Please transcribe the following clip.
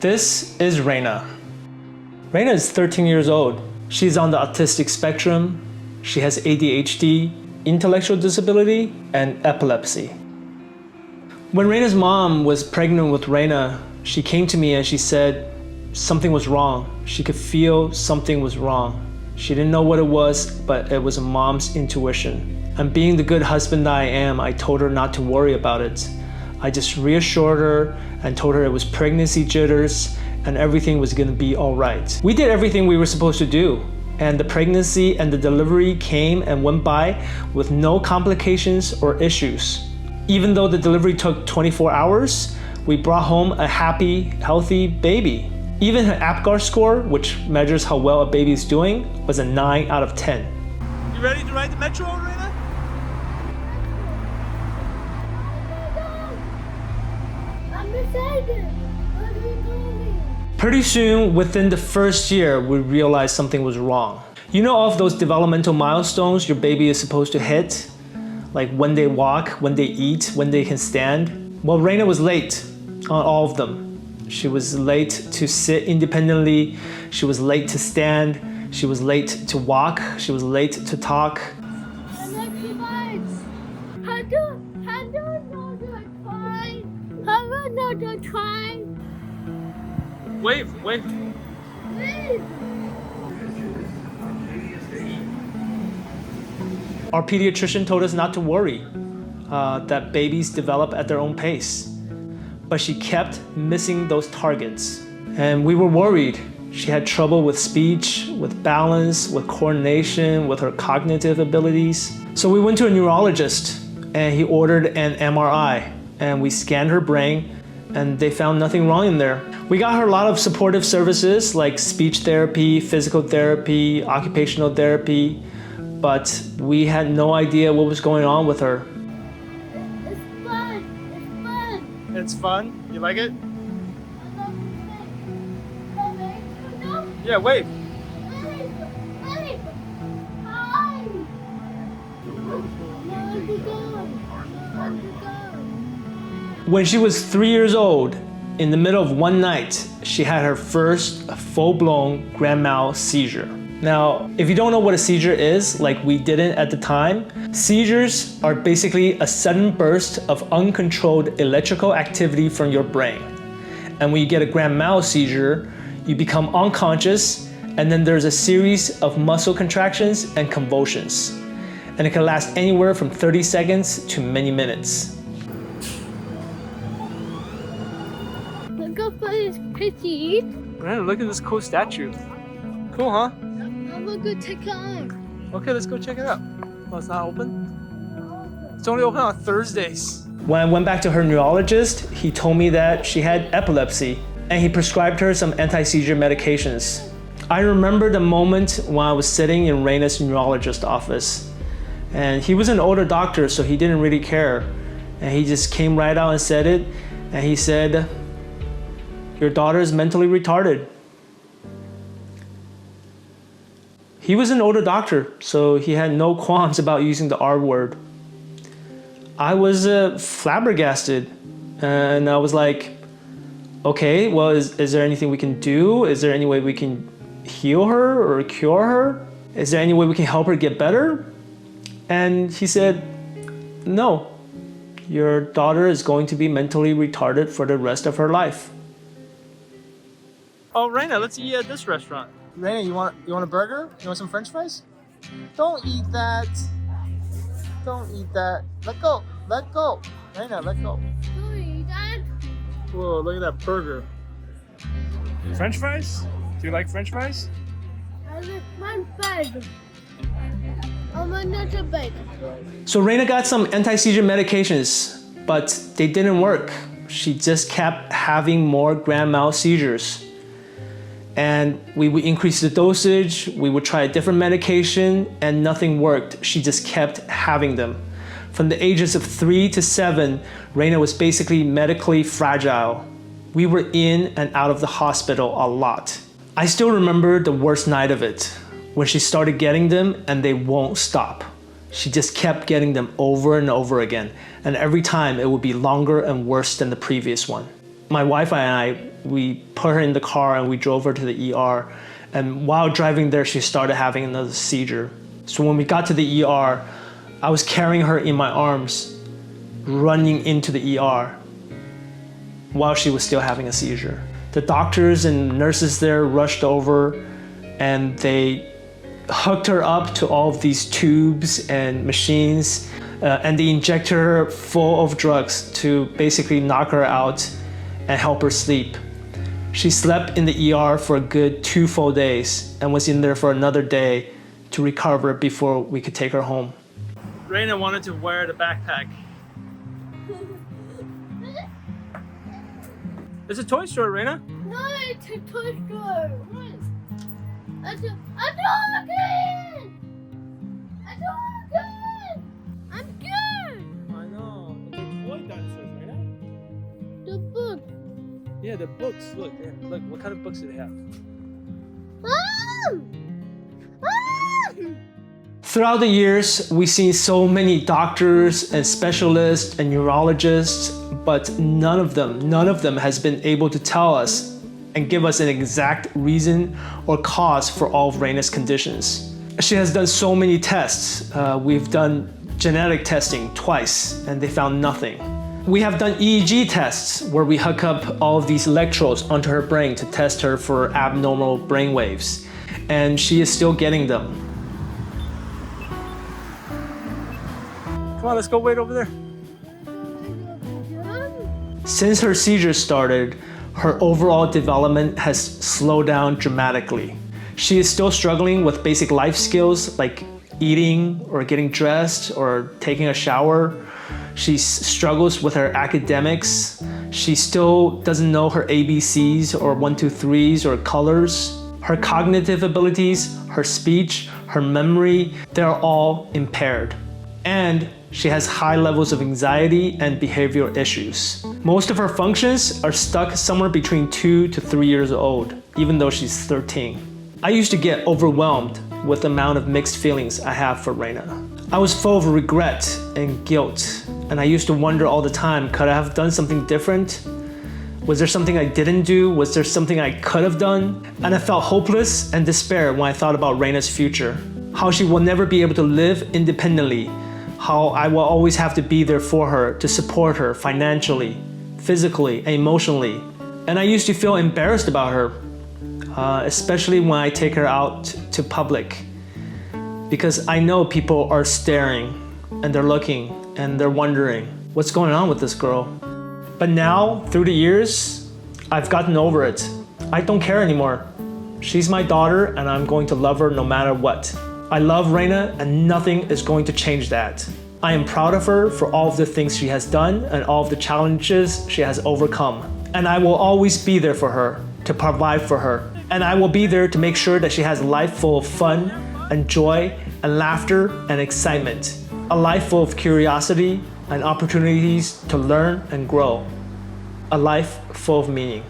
This is Reina. Reina is 13 years old. She's on the autistic spectrum. She has ADHD, intellectual disability, and epilepsy. When Reina's mom was pregnant with Reina, she came to me and she said something was wrong. She could feel something was wrong. She didn't know what it was, but it was a mom's intuition. And being the good husband that I am, I told her not to worry about it. I just reassured her and told her it was pregnancy jitters and everything was gonna be all right. We did everything we were supposed to do, and the pregnancy and the delivery came and went by with no complications or issues. Even though the delivery took 24 hours, we brought home a happy, healthy baby. Even her APGAR score, which measures how well a baby is doing, was a 9 out of 10. You ready to ride the metro, Reina? Pretty soon, within the first year, we realized something was wrong. You know all of those developmental milestones your baby is supposed to hit? Like when they walk, when they eat, when they can stand? Well, Reina was late on all of them. She was late to sit independently. She was late to stand. She was late to walk. She was late to talk. Wave, wave. Our pediatrician told us not to worry, that babies develop at their own pace. But she kept missing those targets. And we were worried. She had trouble with speech, with balance, with coordination, with her cognitive abilities. So we went to a neurologist and he ordered an MRI and we scanned her brain and they found nothing wrong in there. We got her a lot of supportive services like speech therapy, physical therapy, occupational therapy, but we had no idea what was going on with her. It's fun. It's fun. It's fun? You like it? Yeah, wave. When she was 3 years old, in the middle of one night, she had her first full-blown grand mal seizure. Now, if you don't know what a seizure is, like we didn't at the time, seizures are basically a sudden burst of uncontrolled electrical activity from your brain. And when you get a grand mal seizure, you become unconscious, and then there's a series of muscle contractions and convulsions. And it can last anywhere from 30 seconds to many minutes. Look up for his picture. Man, look at this cool statue. Cool, huh? I'm gonna go check it out. Okay, let's go check it out. Oh, it's not open? It's only open on Thursdays. When I went back to her neurologist, he told me that she had epilepsy and he prescribed her some anti-seizure medications. I remember the moment when I was sitting in Reina's neurologist office, and he was an older doctor, so he didn't really care. And he just came right out and said it, and he said, "Your daughter is mentally retarded." He was an older doctor, so he had no qualms about using the R word. I was flabbergasted, and I was like, okay, well, is there anything we can do? Is there any way we can heal her or cure her? Is there any way we can help her get better? And he said, no, your daughter is going to be mentally retarded for the rest of her life. Oh, Reina, let's eat at this restaurant. Reina, you want a burger? You want some French fries? Don't eat that. Don't eat that. Let go. Let go. Reina, let go. Sorry, Dad. Whoa, look at that burger. French fries? Do you like French fries? I like one bag. I'm another bag. So Reina got some anti-seizure medications, but they didn't work. She just kept having more grand mal seizures. And we would increase the dosage, we would try a different medication, and nothing worked. She just kept having them. From the ages of 3 to 7, Reina was basically medically fragile. We were in and out of the hospital a lot. I still remember the worst night of it, when she started getting them and they won't stop. She just kept getting them over and over again, and every time it would be longer and worse than the previous one. My wife and I, we put her in the car and we drove her to the ER. And while driving there, she started having another seizure. So when we got to the ER, I was carrying her in my arms, running into the ER while she was still having a seizure. The doctors and nurses there rushed over and they hooked her up to all of these tubes and machines, and they injected her full of drugs to basically knock her out and help her sleep. She slept in the ER for a good 2 full days and was in there for another day to recover before we could take her home. Reina wanted to wear the backpack. It's a toy store, Reina. No, it's a toy store. A dog! I'm good! I know. They're toy dinosaurs, Reina. The book. Yeah, the books. Look, look, what kind of books do they have? Throughout the years, we've seen so many doctors and specialists and neurologists, but none of them has been able to tell us and give us an exact reason or cause for all of Reina's conditions. She has done so many tests. We've done genetic testing twice and they found nothing. We have done EEG tests where we hook up all of these electrodes onto her brain to test her for abnormal brain waves, and she is still getting them. Come on, let's go wait over there. Since her seizure started, her overall development has slowed down dramatically. She is still struggling with basic life skills like eating or getting dressed or taking a shower. She struggles with her academics. She still doesn't know her ABCs or 1, 2, 3s or colors. Her cognitive abilities, her speech, her memory, they're all impaired. And she has high levels of anxiety and behavioral issues. Most of her functions are stuck somewhere between 2 to 3 years old, even though she's 13. I used to get overwhelmed with the amount of mixed feelings I have for Reina. I was full of regret and guilt, and I used to wonder all the time, could I have done something different? Was there something I didn't do? Was there something I could have done? And I felt hopeless and despair when I thought about Reina's future. How she will never be able to live independently. How I will always have to be there for her, to support her financially, physically, and emotionally. And I used to feel embarrassed about her, especially when I take her out to public. Because I know people are staring, and they're looking, and they're wondering, what's going on with this girl? But now, through the years, I've gotten over it. I don't care anymore. She's my daughter, and I'm going to love her no matter what. I love Reina, and nothing is going to change that. I am proud of her for all of the things she has done and all of the challenges she has overcome. And I will always be there for her, to provide for her. And I will be there to make sure that she has a life full of fun and joy and laughter and excitement. A life full of curiosity and opportunities to learn and grow. A life full of meaning.